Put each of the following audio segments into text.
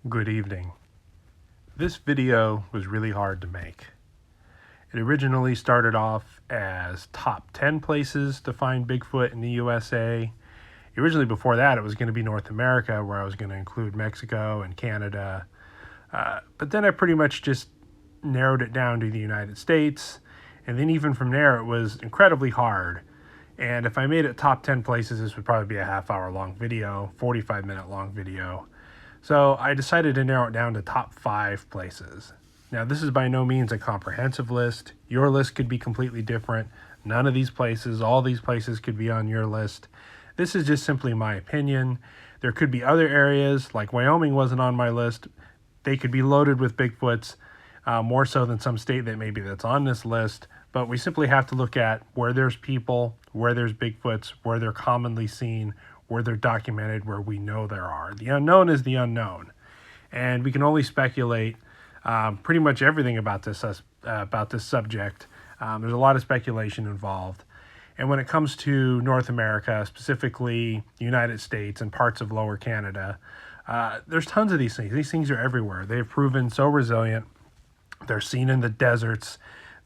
Good evening. This video was really hard to make. It originally started off as top 10 places to find Bigfoot in the USA. Originally, before that, it was going to be North America, where I was going to include Mexico and Canada. But then I pretty much just narrowed it down to the United States. And then even from there, it was incredibly hard. And if I made it top 10 places, this would probably be a half-hour long video, 45-minute long video. So I decided to narrow it down to top 5 places. Now, this is by no means a comprehensive list. Your list could be completely different. None of these places, all these places could be on your list. This is just simply my opinion. There could be other areas, like Wyoming wasn't on my list. They could be loaded with Bigfoots, more so than some state that maybe that's on this list. But we simply have to look at where there's people, where there's Bigfoots, where they're commonly seen, where they're documented, where we know there are. The unknown is the unknown. And we can only speculate pretty much everything about this subject. There's a lot of speculation involved. And when it comes to North America, specifically the United States and parts of Lower Canada, there's tons of these things. These things are everywhere. They've proven so resilient. They're seen in the deserts.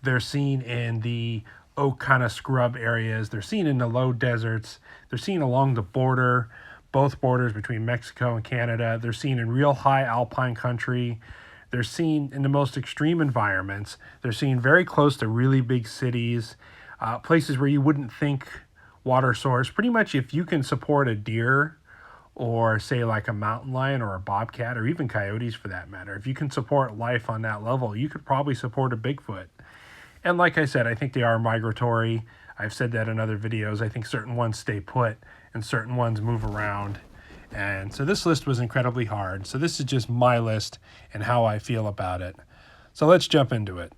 They're seen in the oak kind of scrub areas. They're seen in the low deserts. They're seen along the border, both borders between Mexico and Canada. They're seen in real high alpine country. They're seen in the most extreme environments. They're seen very close to really big cities, places where you wouldn't think water source. Pretty much if you can support a deer or say like a mountain lion or a bobcat or even coyotes for that matter, if you can support life on that level, you could probably support a Bigfoot. And like I said, I think they are migratory. I've said that in other videos. I think certain ones stay put and certain ones move around. And so this list was incredibly hard. So this is just my list and how I feel about it. So let's jump into it.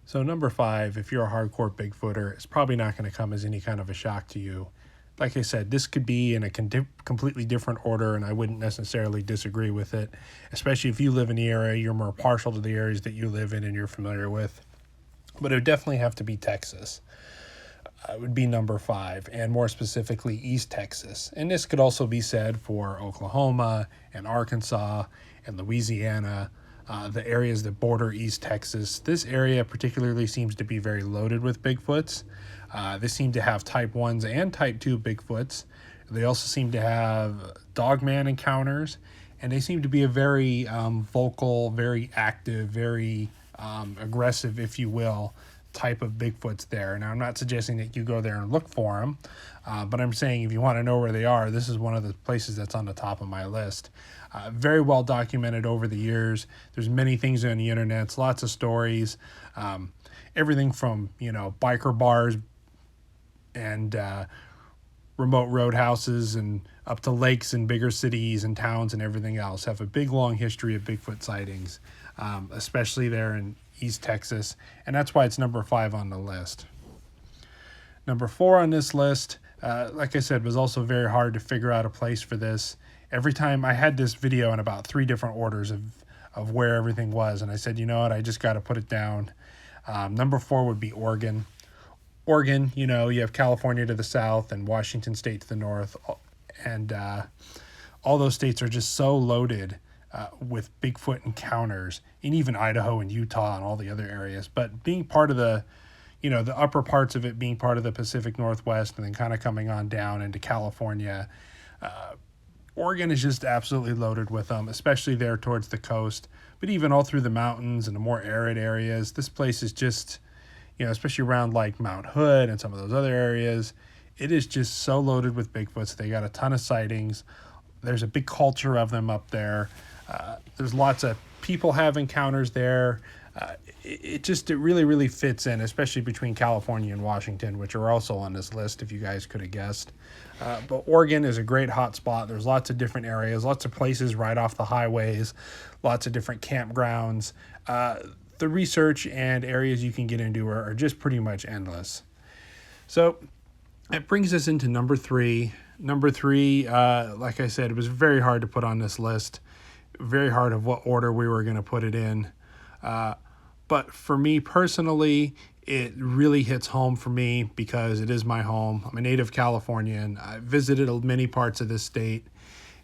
So number 5, if you're a hardcore Bigfooter, it's probably not going to come as any kind of a shock to you. Like I said, this could be in a completely different order, and I wouldn't necessarily disagree with it, especially if you live in the area, you're more partial to the areas that you live in and you're familiar with. But it would definitely have to be Texas. It would be number 5, and more specifically, East Texas. And this could also be said for Oklahoma and Arkansas and Louisiana, the areas that border East Texas. This area particularly seems to be very loaded with Bigfoots. They seem to have type 1s and type 2 Bigfoots. They also seem to have dogman encounters, and they seem to be a very vocal, very active, very aggressive, if you will, type of Bigfoots there. Now, I'm not suggesting that you go there and look for them, but I'm saying if you want to know where they are, this is one of the places that's on the top of my list. Very well documented over the years. There's many things on the internet, lots of stories, everything from, biker bars and remote roadhouses and up to lakes and bigger cities and towns and everything else have a big, long history of Bigfoot sightings, especially there in East Texas, and that's why it's number 5 on the list. Number 4 on this list, like I said, was also very hard to figure out a place for this. Every time I had this video in about 3 different orders of where everything was, and I said, you know what, I just got to put it down. Number 4 would be Oregon. Oregon, you have California to the south and Washington State to the north, and all those states are just so loaded with Bigfoot encounters, and even Idaho and Utah and all the other areas. But being part of the upper parts of it being part of the Pacific Northwest and then kind of coming on down into California, Oregon is just absolutely loaded with them, especially there towards the coast, but even all through the mountains and the more arid areas. This place is just, especially around like Mount Hood and some of those other areas, it is just so loaded with Bigfoots. They got a ton of sightings. There's a big culture of them up there. There's lots of people have encounters there. It really, really fits in, especially between California and Washington, which are also on this list, if you guys could have guessed. But Oregon is a great hot spot. There's lots of different areas, lots of places right off the highways, lots of different campgrounds. The research and areas you can get into are just pretty much endless. So that brings us into number 3. Number 3, like I said, it was very hard to put on this list. Very hard of what order we were going to put it in. But for me personally, it really hits home for me because it is my home. I'm a native Californian. I visited many parts of this state,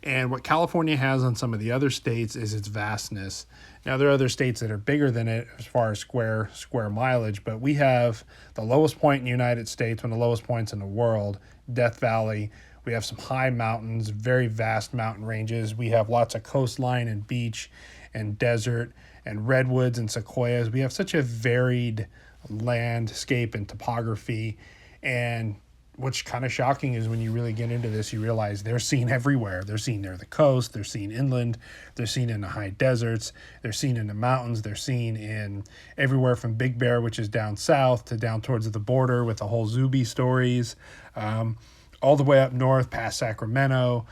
And what California has on some of the other states is its vastness. Now, there are other states that are bigger than it as far as square mileage, but we have the lowest point in the United States, one of the lowest points in the world, Death Valley. We have some high mountains, very vast mountain ranges. We have lots of coastline and beach and desert and redwoods and sequoias. We have such a varied landscape and topography. And what's kind of shocking is when you really get into this, you realize they're seen everywhere. They're seen near the coast, they're seen inland, they're seen in the high deserts, they're seen in the mountains, they're seen in everywhere from Big Bear, which is down south, to down towards the border with the whole Zuby stories, all the way up north past Sacramento,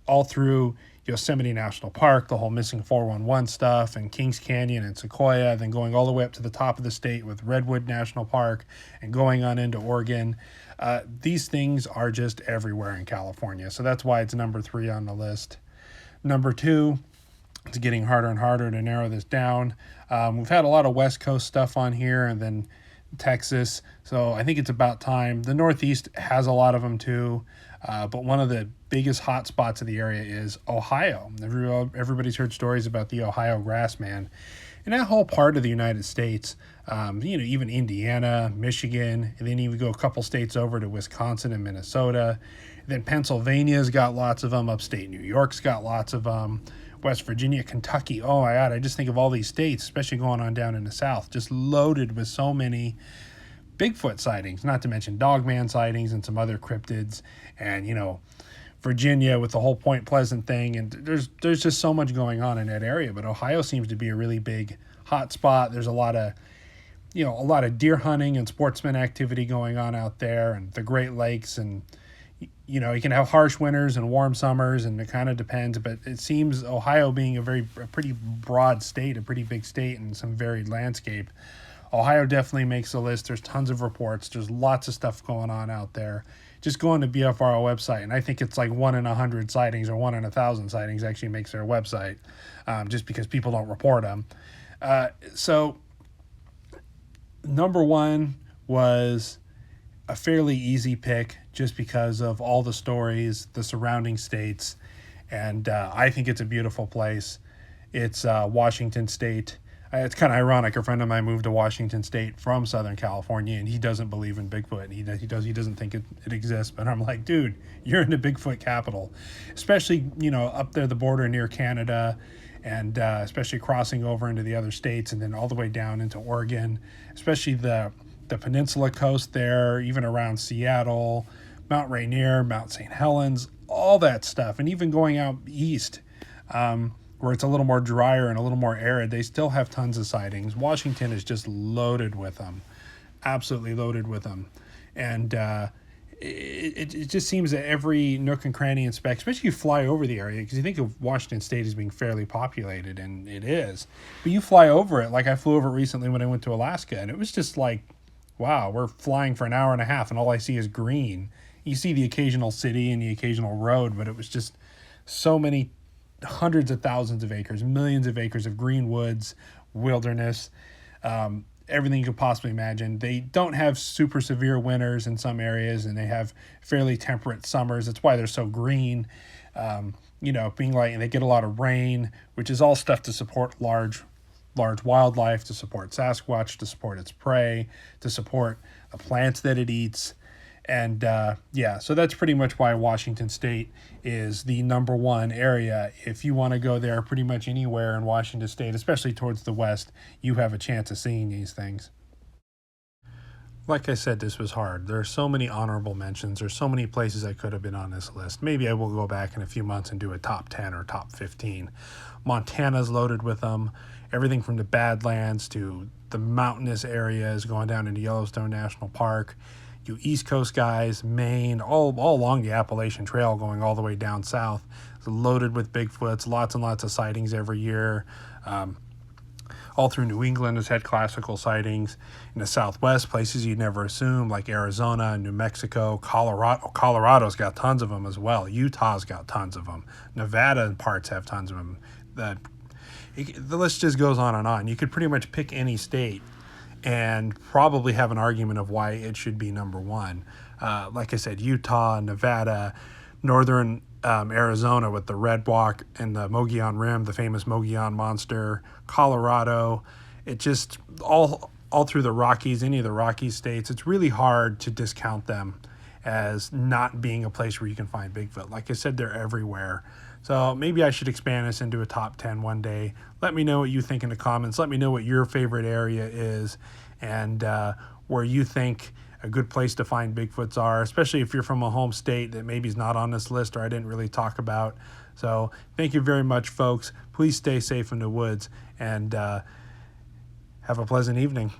all through Yosemite National Park, the whole missing 411 stuff, and Kings Canyon and Sequoia, then going all the way up to the top of the state with Redwood National Park and going on into Oregon. These things are just everywhere in California. So that's why it's number 3 on the list. Number 2, it's getting harder and harder to narrow this down. We've had a lot of West Coast stuff on here, and then Texas. So I think it's about time. The Northeast has a lot of them too. But one of the biggest hot spots of the area is Ohio. Everybody's heard stories about the Ohio grassman. And that whole part of the United States, even Indiana, Michigan, and then even go a couple states over to Wisconsin and Minnesota. And then Pennsylvania's got lots of them. Upstate New York's got lots of them. West Virginia, Kentucky. Oh my God, I just think of all these states, especially going on down in the South, just loaded with so many Bigfoot sightings, not to mention Dogman sightings and some other cryptids. And, Virginia with the whole Point Pleasant thing. And there's just so much going on in that area. But Ohio seems to be a really big hot spot. There's a lot of deer hunting and sportsman activity going on out there, and the Great Lakes. And, you can have harsh winters and warm summers, and it kind of depends. But it seems Ohio being a pretty broad state, a pretty big state, and some varied landscape. Ohio definitely makes the list. There's tons of reports. There's lots of stuff going on out there. Just go on to BFRO website, and I think it's like 1 in 100 sightings or 1 in 1,000 sightings actually makes their website, just because people don't report them. So number 1 was a fairly easy pick just because of all the stories, the surrounding states, and I think it's a beautiful place. It's Washington State. It's kind of ironic. A friend of mine moved to Washington State from Southern California, and he doesn't believe in Bigfoot. He doesn't think it exists. But I'm like, dude, you're in the Bigfoot capital, especially up there the border near Canada, and especially crossing over into the other states, and then all the way down into Oregon, especially the peninsula coast there, even around Seattle, Mount Rainier, Mount St. Helens, all that stuff, and even going out east. Where it's a little more drier and a little more arid, they still have tons of sightings. Washington is just loaded with them, absolutely loaded with them. And it just seems that every nook and cranny and speck, especially you fly over the area, because you think of Washington State as being fairly populated, and it is. But you fly over it, like I flew over it recently when I went to Alaska, and it was just like, wow, we're flying for an hour and a half, and all I see is green. You see the occasional city and the occasional road, but it was just so many hundreds of thousands of acres, millions of acres of green woods, wilderness, everything you could possibly imagine. They don't have super severe winters in some areas, and they have fairly temperate summers. That's why they're so green. Being like, and they get a lot of rain, which is all stuff to support large wildlife, to support Sasquatch, to support its prey, to support the plants that it eats. And so that's pretty much why Washington State is the number 1 area. If you want to go there pretty much anywhere in Washington State, especially towards the west, you have a chance of seeing these things. Like I said, this was hard. There are so many honorable mentions. There's so many places I could have been on this list. Maybe I will go back in a few months and do a top 10 or top 15. Montana's loaded with them. Everything from the Badlands to the mountainous areas going down into Yellowstone National Park. You East Coast guys, Maine, all along the Appalachian Trail going all the way down south. It's loaded with Bigfoots, lots and lots of sightings every year. All through New England has had classical sightings. In the Southwest, places you'd never assume, like Arizona, New Mexico, Colorado. Colorado's got tons of them as well. Utah's got tons of them. Nevada in parts have tons of them. The list just goes on and on. You could pretty much pick any state and probably have an argument of why it should be number 1. Like I said, Utah, Nevada, northern Arizona with the Red Walk and the Mogollon Rim, the famous Mogollon Monster, Colorado. It just all through the Rockies, any of the Rockies states, it's really hard to discount them as not being a place where you can find Bigfoot. Like I said, they're everywhere. So maybe I should expand this into a top 10 one day. Let me know what you think in the comments. Let me know what your favorite area is, and where you think a good place to find Bigfoots are, especially if you're from a home state that maybe is not on this list or I didn't really talk about. So thank you very much, folks. Please stay safe in the woods, and have a pleasant evening.